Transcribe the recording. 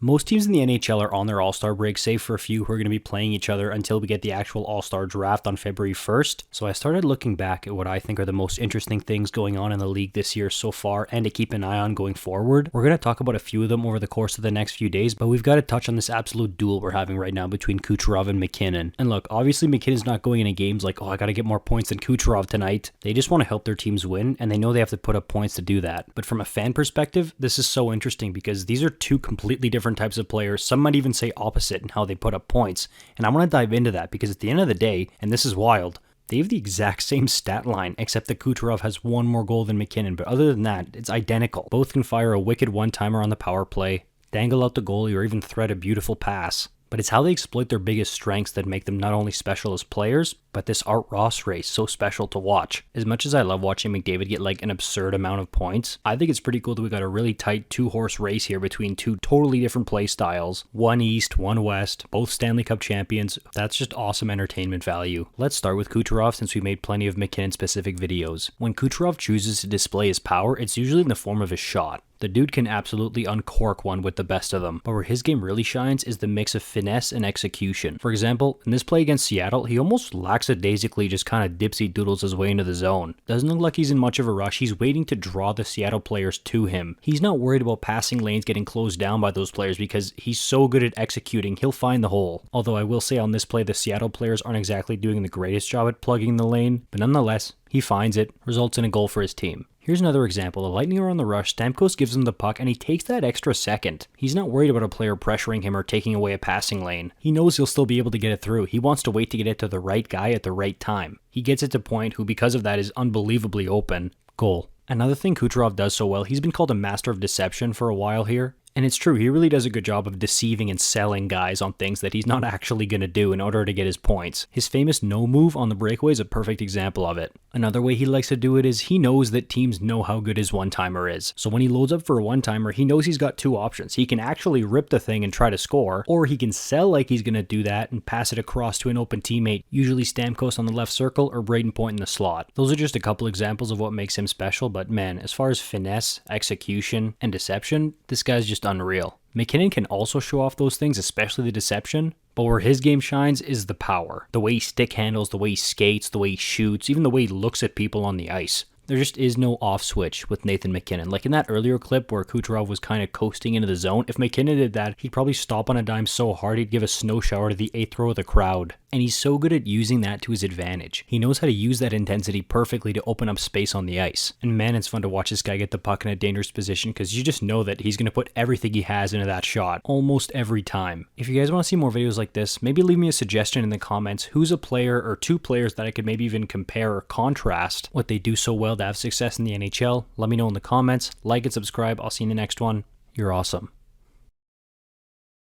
Most teams in the NHL are on their All-Star break, save for a few who are going to be playing each other until we get the actual All-Star draft on February 1st. So I started looking back at what I think are the most interesting things going on in the league this year so far and to keep an eye on going forward. We're going to talk about a few of them over the course of the next few days, but we've got to touch on this absolute duel we're having right now between Kucherov and MacKinnon. And look, obviously MacKinnon's not going into games like, I got to get more points than Kucherov tonight. They just want to help their teams win, and they know they have to put up points to do that. But from a fan perspective, this is so interesting because these are two completely different types of players. Some might even say opposite in how they put up points. And I want to dive into that because at the end of the day, and this is wild, they have the exact same stat line, except that Kucherov has one more goal than MacKinnon. But other than that, it's identical. Both can fire a wicked one-timer on the power play, dangle out the goalie, or even thread a beautiful pass. But it's how they exploit their biggest strengths that make them not only special as players, but this Art Ross race so special to watch. As much as I love watching McDavid get like an absurd amount of points, I think it's pretty cool that we got a really tight two-horse race here between two totally different play styles. One East, one West, both Stanley Cup champions. That's just awesome entertainment value. Let's start with Kucherov since we made plenty of MacKinnon-specific videos. When Kucherov chooses to display his power, it's usually in the form of his shot. The dude can absolutely uncork one with the best of them, but where his game really shines is the mix of finesse and execution. For example, in this play against Seattle, he almost lackadaisically just kind of dipsy doodles his way into the zone. Doesn't look like he's in much of a rush, he's waiting to draw the Seattle players to him. He's not worried about passing lanes getting closed down by those players because he's so good at executing, he'll find the hole. Although I will say on this play, the Seattle players aren't exactly doing the greatest job at plugging the lane, but nonetheless, he finds it, results in a goal for his team. Here's another example. The Lightning are on the rush, Stamkos gives him the puck, and he takes that extra second. He's not worried about a player pressuring him or taking away a passing lane. He knows he'll still be able to get it through. He wants to wait to get it to the right guy at the right time. He gets it to Point, who because of that is unbelievably open. Goal. Another thing Kucherov does so well, he's been called a master of deception for a while here. And it's true, he really does a good job of deceiving and selling guys on things that he's not actually going to do in order to get his points. His famous no move on the breakaway is a perfect example of it. Another way he likes to do it is he knows that teams know how good his one-timer is. So when he loads up for a one-timer, he knows he's got two options. He can actually rip the thing and try to score, or he can sell like he's going to do that and pass it across to an open teammate, usually Stamkos on the left circle or Braden Point in the slot. Those are just a couple examples of what makes him special, but man, as far as finesse, execution, and deception, this guy's just unreal. MacKinnon can also show off those things, especially the deception, but where his game shines is the power. The way he stick handles, the way he skates, the way he shoots, even the way he looks at people on the ice. There just is no off switch with Nathan MacKinnon. Like in that earlier clip where Kucherov was kind of coasting into the zone, if MacKinnon did that, he'd probably stop on a dime so hard he'd give a snow shower to the 8th row of the crowd. And he's so good at using that to his advantage. He knows how to use that intensity perfectly to open up space on the ice. And man, it's fun to watch this guy get the puck in a dangerous position because you just know that he's going to put everything he has into that shot almost every time. If you guys want to see more videos like this, maybe leave me a suggestion in the comments. Who's a player or two players that I could maybe even compare or contrast what they do so well to have success in the NHL? Let me know in the comments. Like and subscribe. I'll see you in the next one. You're awesome.